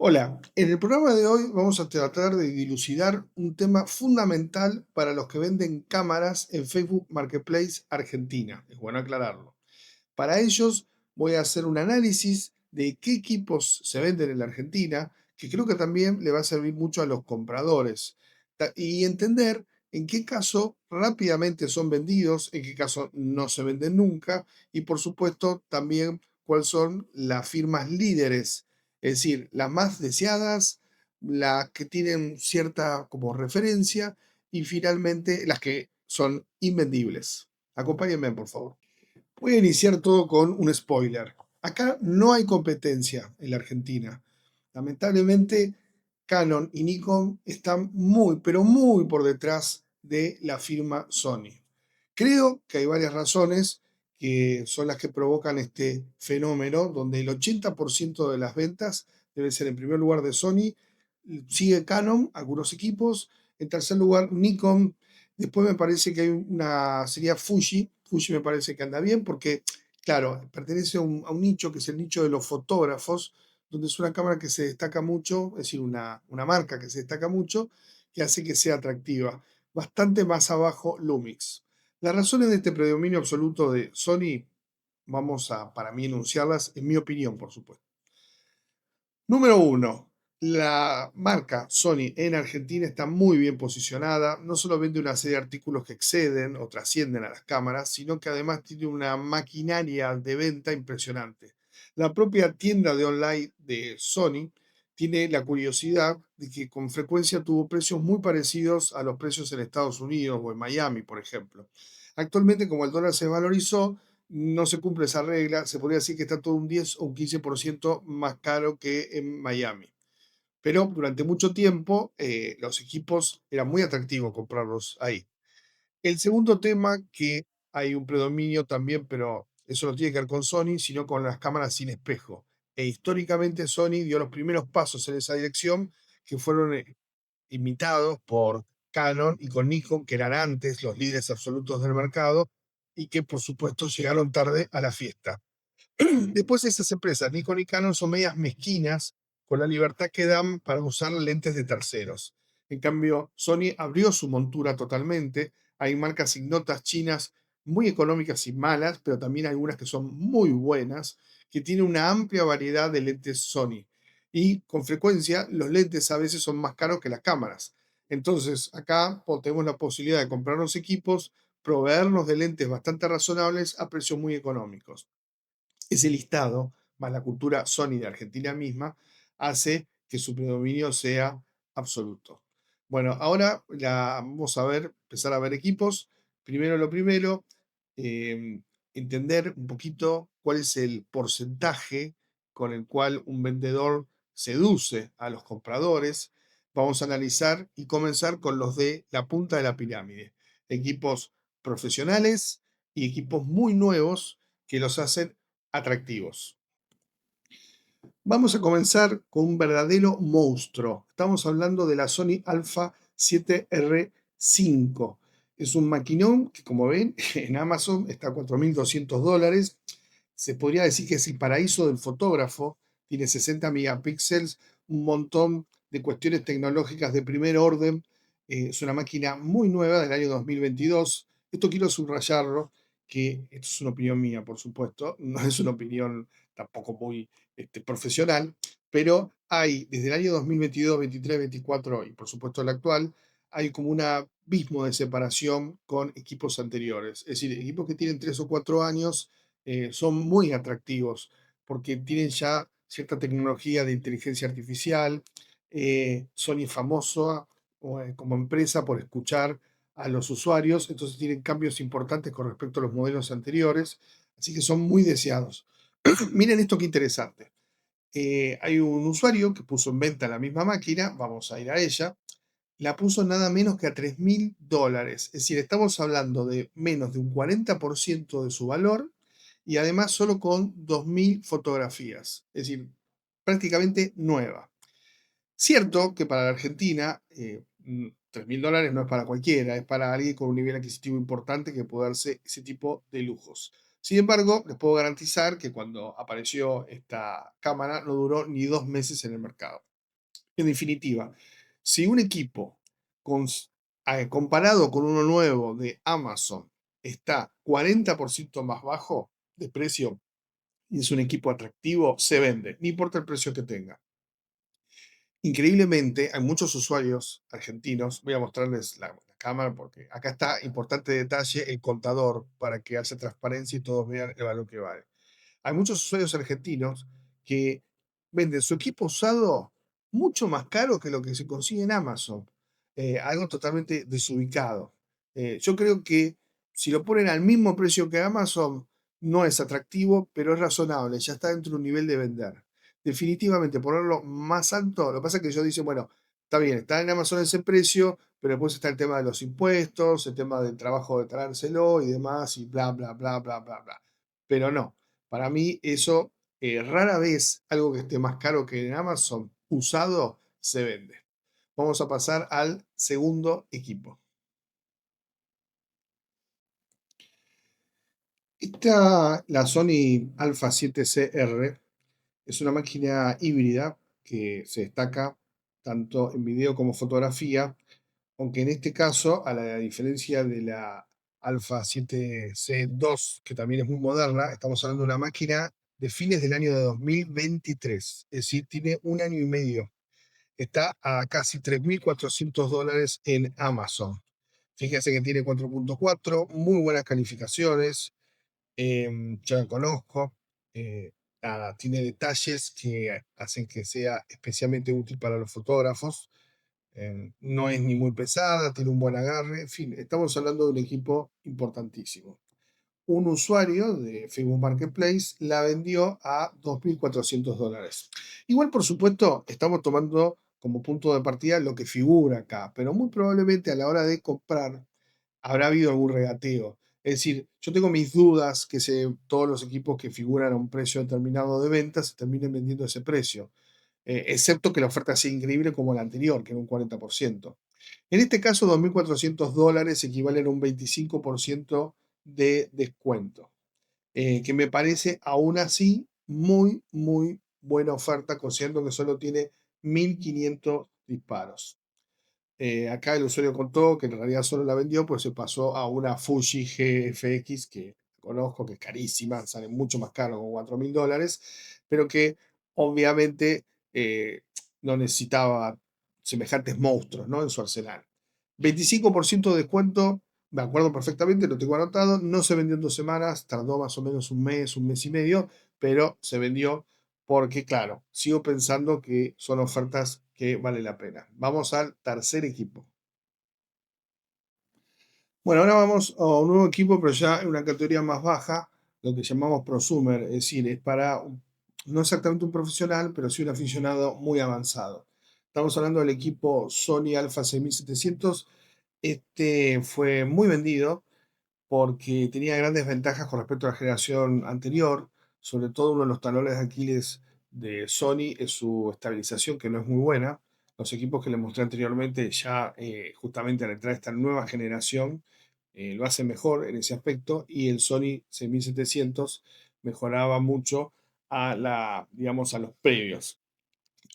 Hola, en el programa de hoy vamos a tratar de dilucidar un tema fundamental para los que venden cámaras en Facebook Marketplace Argentina. Es bueno aclararlo. Para ellos voy a hacer un análisis de qué equipos se venden en la Argentina, que creo que también le va a servir mucho a los compradores, y entender en qué caso rápidamente son vendidos, en qué caso no se venden nunca, y por supuesto también cuáles son las firmas líderes, es decir, las más deseadas, las que tienen cierta como referencia y finalmente las que son invendibles. Acompáñenme, por favor. Voy a iniciar todo con un spoiler. Acá no hay competencia en la Argentina. Lamentablemente, Canon y Nikon están muy, pero muy por detrás de la firma Sony. Creo que hay varias razones que son las que provocan este fenómeno, donde el 80% de las ventas debe ser en primer lugar de Sony, sigue Canon, algunos equipos, en tercer lugar Nikon. Después me parece que hay una, sería Fuji. Fuji me parece que anda bien porque, claro, pertenece a un nicho que es el nicho de los fotógrafos, donde es una cámara que se destaca mucho, es decir, una marca que se destaca mucho, que hace que sea atractiva. Bastante más abajo Lumix. Las razones de este predominio absoluto de Sony, vamos a, para mí, enunciarlas, en mi opinión, por supuesto. Número uno, la marca Sony en Argentina está muy bien posicionada. No solo vende una serie de artículos que exceden o trascienden a las cámaras, sino que además tiene una maquinaria de venta impresionante. La propia tienda de online de Sony tiene la curiosidad de que con frecuencia tuvo precios muy parecidos a los precios en Estados Unidos o en Miami, por ejemplo. Actualmente, como el dólar se valorizó, no se cumple esa regla, se podría decir que está todo un 10 o un 15% más caro que en Miami. Pero durante mucho tiempo los equipos eran muy atractivos comprarlos ahí. El segundo tema, que hay un predominio también, pero eso no tiene que ver con Sony, sino con las cámaras sin espejo. E históricamente Sony dio los primeros pasos en esa dirección, que fueron imitados por Canon y con Nikon, que eran antes los líderes absolutos del mercado y que por supuesto llegaron tarde a la fiesta. Después esas empresas, Nikon y Canon, son medias mezquinas con la libertad que dan para usar lentes de terceros. En cambio, Sony abrió su montura totalmente. Hay marcas ignotas chinas muy económicas y malas, pero también algunas que son muy buenas, que tienen una amplia variedad de lentes Sony. Y con frecuencia los lentes a veces son más caros que las cámaras. Entonces, acá tenemos la posibilidad de comprar los equipos, proveernos de lentes bastante razonables a precios muy económicos. Ese listado, más la cultura Sony de Argentina misma, hace que su predominio sea absoluto. Bueno, ahora vamos a ver, empezar a ver equipos. Primero lo primero, eh, entender un poquito cuál es el porcentaje con el cual un vendedor seduce a los compradores. Vamos a analizar y comenzar con los de la punta de la pirámide. Equipos profesionales y equipos muy nuevos que los hacen atractivos. Vamos a comenzar con un verdadero monstruo. Estamos hablando de la Sony Alpha 7R5. Es un maquinón que, como ven, en Amazon está a $4.200. Se podría decir que es el paraíso del fotógrafo. Tiene 60 megapíxeles, un montón de cuestiones tecnológicas de primer orden. Es una máquina muy nueva del año 2022. Esto quiero subrayarlo, que esto es una opinión mía, por supuesto, no es una opinión tampoco muy profesional, pero hay desde el año 2022, 23, 24 y por supuesto el actual, hay como un abismo de separación con equipos anteriores. Es decir, equipos que tienen 3 o 4 años son muy atractivos porque tienen ya cierta tecnología de inteligencia artificial. Sony es famoso como empresa por escuchar a los usuarios, entonces tienen cambios importantes con respecto a los modelos anteriores, así que son muy deseados. Miren esto qué interesante. Hay un usuario que puso en venta la misma máquina, vamos a ir a ella, la puso nada menos que a $3.000. Es decir, estamos hablando de menos de un 40% de su valor y además solo con 2.000 fotografías. Es decir, prácticamente nueva. Cierto que para la Argentina, $3.000 no es para cualquiera, es para alguien con un nivel adquisitivo importante que puede darse ese tipo de lujos. Sin embargo, les puedo garantizar que cuando apareció esta cámara no duró ni 2 meses en el mercado. En definitiva, si un equipo comparado con uno nuevo de Amazon está 40% más bajo de precio y es un equipo atractivo, se vende, no importa el precio que tenga. Increíblemente, hay muchos usuarios argentinos. Voy a mostrarles la cámara porque acá está importante detalle el contador para que haya transparencia y todos vean el valor que vale. Hay muchos usuarios argentinos que venden su equipo usado mucho más caro que lo que se consigue en Amazon. Algo totalmente desubicado. Yo creo que si lo ponen al mismo precio que Amazon, no es atractivo, pero es razonable, ya está dentro de un nivel de vender. Definitivamente ponerlo más alto, lo que pasa es que ellos dicen, bueno, está bien, está en Amazon ese precio, pero después está el tema de los impuestos, el tema del trabajo de traérselo y demás, y bla, bla, bla, bla, bla, bla. Pero no, para mí eso rara vez algo que esté más caro que en Amazon usado se vende. Vamos a pasar al segundo equipo. La Sony Alpha 7CR es una máquina híbrida que se destaca tanto en video como fotografía, aunque en este caso, a la diferencia de la Alpha 7C2, que también es muy moderna, estamos hablando de una máquina de fines del año de 2023, es decir, tiene un año y medio. Está a casi $3.400 en Amazon. Fíjense que tiene 4.4, muy buenas calificaciones, yo la conozco, eh, nada, tiene detalles que hacen que sea especialmente útil para los fotógrafos. No es ni muy pesada, tiene un buen agarre, en fin, estamos hablando de un equipo importantísimo. Un usuario de Facebook Marketplace la vendió a $2.400. Igual, por supuesto, estamos tomando como punto de partida lo que figura acá, pero muy probablemente a la hora de comprar habrá habido algún regateo. Es decir, yo tengo mis dudas que todos los equipos que figuran a un precio determinado de ventas se terminen vendiendo a ese precio, excepto que la oferta sea increíble como la anterior, que era un 40%. En este caso, $2.400 equivalen a un 25% de descuento, que me parece aún así muy, muy buena oferta, considerando que solo tiene 1.500 disparos. Acá el usuario contó que en realidad solo la vendió, pues se pasó a una Fuji GFX que conozco, que es carísima, sale mucho más caro, con $4.000, pero que obviamente no necesitaba semejantes monstruos, ¿no?, en su arsenal. 25% de descuento, me acuerdo perfectamente, lo tengo anotado, no se vendió en 2 semanas, tardó más o menos un mes y medio, pero se vendió porque, claro, sigo pensando que son ofertas que vale la pena. Vamos al tercer equipo. Bueno, ahora vamos a un nuevo equipo, pero ya en una categoría más baja, lo que llamamos prosumer, es decir, es para no exactamente un profesional, pero sí un aficionado muy avanzado. Estamos hablando del equipo Sony Alpha 6700. Este fue muy vendido porque tenía grandes ventajas con respecto a la generación anterior. Sobre todo uno de los talones de Aquiles de Sony es su estabilización, que no es muy buena. Los equipos que les mostré anteriormente, ya justamente al entrar a esta nueva generación, lo hacen mejor en ese aspecto, y el Sony 6700 mejoraba mucho digamos, a los previos.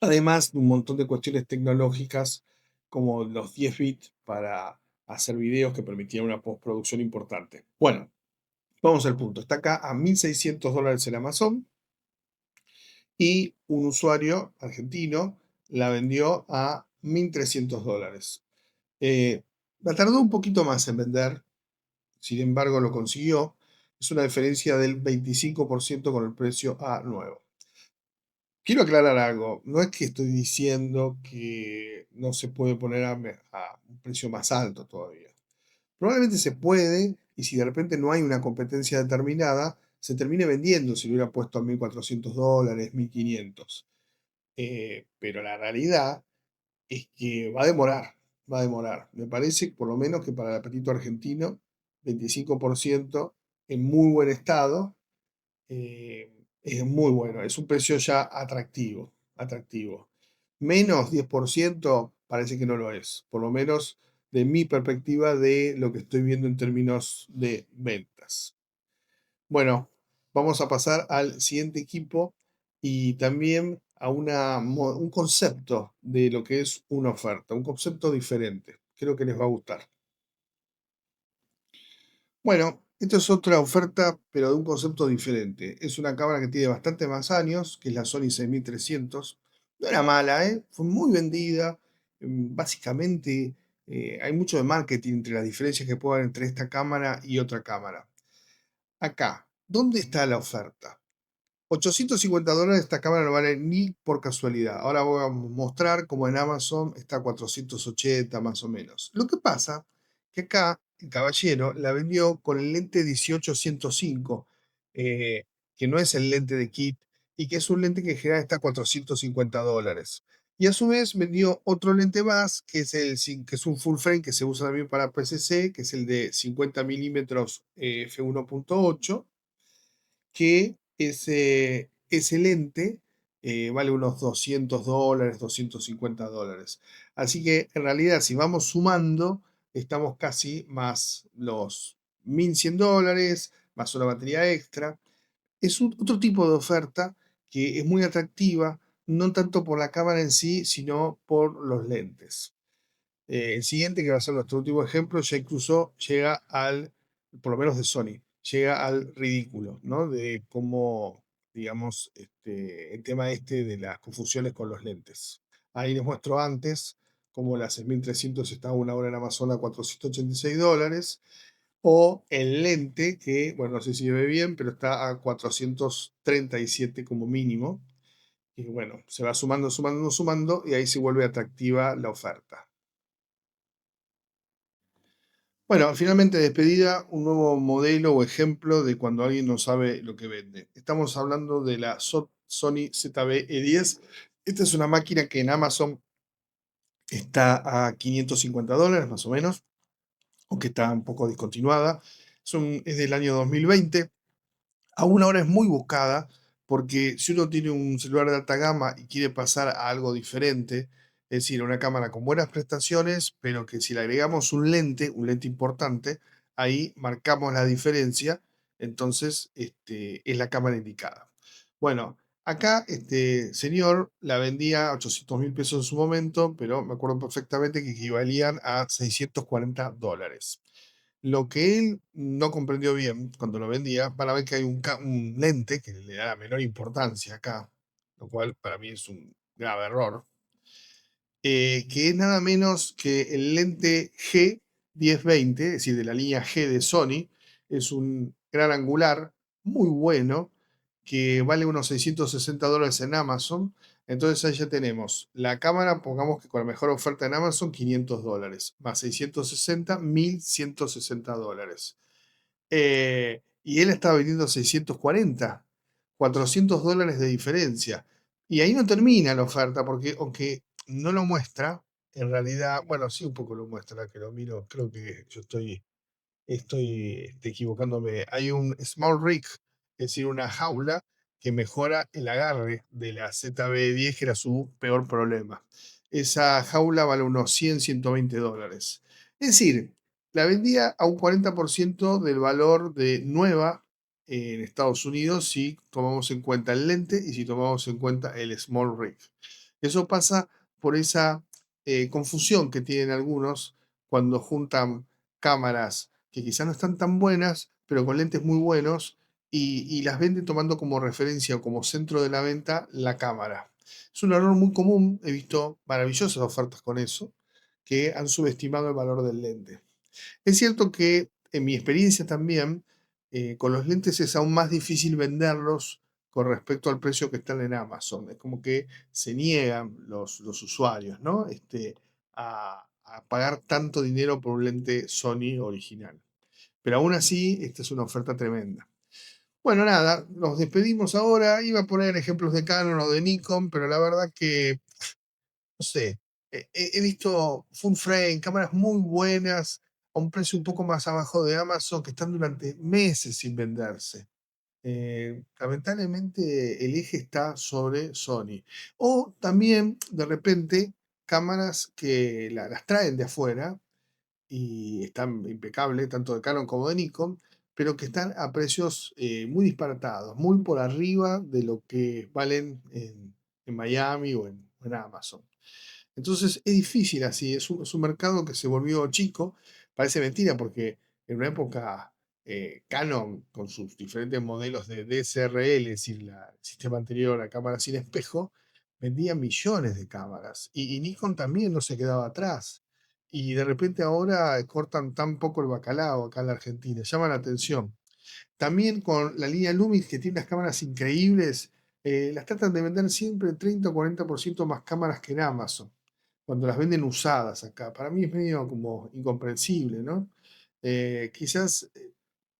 Además de un montón de cuestiones tecnológicas como los 10 bits para hacer videos que permitían una postproducción importante. Bueno, vamos al punto. Está acá a $1.600 en Amazon y un usuario argentino la vendió a $1.300. La tardó un poquito más en vender, sin embargo lo consiguió. Es una diferencia del 25% con el precio a nuevo. Quiero aclarar algo, no es que estoy diciendo que no se puede poner a un precio más alto todavía. Probablemente se puede, y si de repente no hay una competencia determinada, se termine vendiendo si lo hubiera puesto a $1.400, 1.500. Pero la realidad es que va a demorar, va a demorar. Me parece, por lo menos, que para el apetito argentino, 25% en muy buen estado, es muy bueno, es un precio ya atractivo, atractivo. Menos 10% parece que no lo es, por lo menos de mi perspectiva de lo que estoy viendo en términos de ventas. Bueno, vamos a pasar al siguiente equipo y también un concepto de lo que es una oferta, un concepto diferente. Creo que les va a gustar. Bueno, esto es otra oferta, pero de un concepto diferente. Es una cámara que tiene bastante más años, que es la Sony 6300. No era mala, ¿eh? Fue muy vendida. Básicamente, hay mucho de marketing entre las diferencias que puede haber entre esta cámara y otra cámara. Acá, ¿dónde está la oferta? $850 esta cámara no vale ni por casualidad. Ahora voy a mostrar cómo en Amazon está a 480 más o menos. Lo que pasa que acá el caballero la vendió con el lente 18-105, eh, que no es el lente de kit y que es un lente que en general está a $450. Y a su vez vendió otro lente más, que es, que es un full frame que se usa también para PCC, que es el de 50 milímetros f1.8, que ese lente vale unos $200, $250. Así que en realidad, si vamos sumando, estamos casi más los $1100, más una batería extra. Es otro tipo de oferta que es muy atractiva, no tanto por la cámara en sí, sino por los lentes. El siguiente, que va a ser nuestro último ejemplo, ya incluso llega al, por lo menos de Sony, llega al ridículo, ¿no? De cómo, digamos, el tema este de las confusiones con los lentes. Ahí les muestro antes cómo la 6300 estaba una hora en Amazon a $486, o el lente que, bueno, no sé si se ve bien, pero está a 437 como mínimo. Y bueno, se va sumando, sumando, sumando, y ahí se vuelve atractiva la oferta. Bueno, finalmente despedida, un nuevo modelo o ejemplo de cuando alguien no sabe lo que vende. Estamos hablando de la Sony ZV-E10. Esta es una máquina que en Amazon está a $550 más o menos, aunque está un poco discontinuada. Es del año 2020. Aún ahora es muy buscada porque si uno tiene un celular de alta gama y quiere pasar a algo diferente, es decir, una cámara con buenas prestaciones, pero que si le agregamos un lente importante, ahí marcamos la diferencia, entonces es la cámara indicada. Bueno, acá este señor la vendía a 800.000 pesos en su momento, pero me acuerdo perfectamente que equivalían a $640. Lo que él no comprendió bien cuando lo vendía, van a ver que hay un lente que le da la menor importancia acá, lo cual para mí es un grave error, que es nada menos que el lente G1020, es decir, de la línea G de Sony. Es un gran angular muy bueno que vale unos $660 en Amazon. Entonces ahí ya tenemos la cámara, pongamos que con la mejor oferta en Amazon, $500, más 660, $1160. Y él estaba vendiendo 640, $400 de diferencia. Y ahí no termina la oferta, porque aunque no lo muestra, en realidad, bueno, sí un poco lo muestra, que lo miro, creo que yo estoy equivocándome. Hay un small rig, es decir, una jaula que mejora el agarre de la ZB10, que era su peor problema. Esa jaula vale unos 100, $120. Es decir, la vendía a un 40% del valor de nueva en Estados Unidos si tomamos en cuenta el lente y si tomamos en cuenta el small rig. Eso pasa por esa confusión que tienen algunos cuando juntan cámaras que quizás no están tan buenas, pero con lentes muy buenos, y las venden tomando como referencia o como centro de la venta la cámara. Es un error muy común, he visto maravillosas ofertas con eso, que han subestimado el valor del lente. Es cierto que en mi experiencia también, con los lentes es aún más difícil venderlos con respecto al precio que están en Amazon. Es como que se niegan los usuarios, ¿no? A pagar tanto dinero por un lente Sony original. Pero aún así, esta es una oferta tremenda. Bueno, nada, nos despedimos ahora. Iba a poner ejemplos de Canon o de Nikon, pero la verdad que, no sé, he visto full frame, cámaras muy buenas, a un precio un poco más abajo de Amazon, que están durante meses sin venderse. Lamentablemente el eje está sobre Sony. O también, de repente, cámaras que las traen de afuera y están impecables, tanto de Canon como de Nikon, pero que están a precios muy disparatados, muy por arriba de lo que valen en Miami o en Amazon. Entonces es difícil así, es un mercado que se volvió chico, parece mentira porque en una época Canon con sus diferentes modelos de DSRL, es decir, el sistema anterior a cámara sin espejo, vendía millones de cámaras y Nikon también no se quedaba atrás. Y de repente ahora cortan tan poco el bacalao acá en la Argentina, llama la atención. También con la línea Lumix, que tiene unas cámaras increíbles, las tratan de vender siempre 30 o 40% más cámaras que en Amazon, cuando las venden usadas acá. Para mí es medio como incomprensible, ¿no? Quizás,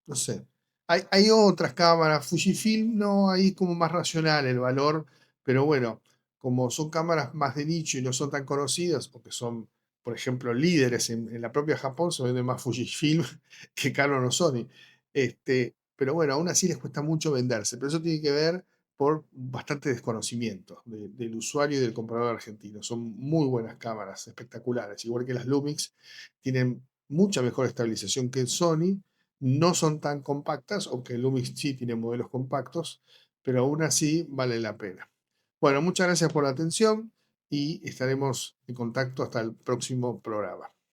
no sé. Hay otras cámaras, Fujifilm, no, ahí es como más racional el valor, pero bueno, como son cámaras más de nicho y no son tan conocidas, porque son, por ejemplo, líderes en la propia Japón, se vende más Fujifilm que Canon o Sony. Pero bueno, aún así les cuesta mucho venderse, pero eso tiene que ver por bastante desconocimiento del usuario y del comprador argentino. Son muy buenas cámaras, espectaculares, igual que las Lumix, tienen mucha mejor estabilización que el Sony, no son tan compactas, aunque el Lumix sí tiene modelos compactos, pero aún así vale la pena. Bueno, muchas gracias por la atención y estaremos en contacto hasta el próximo programa.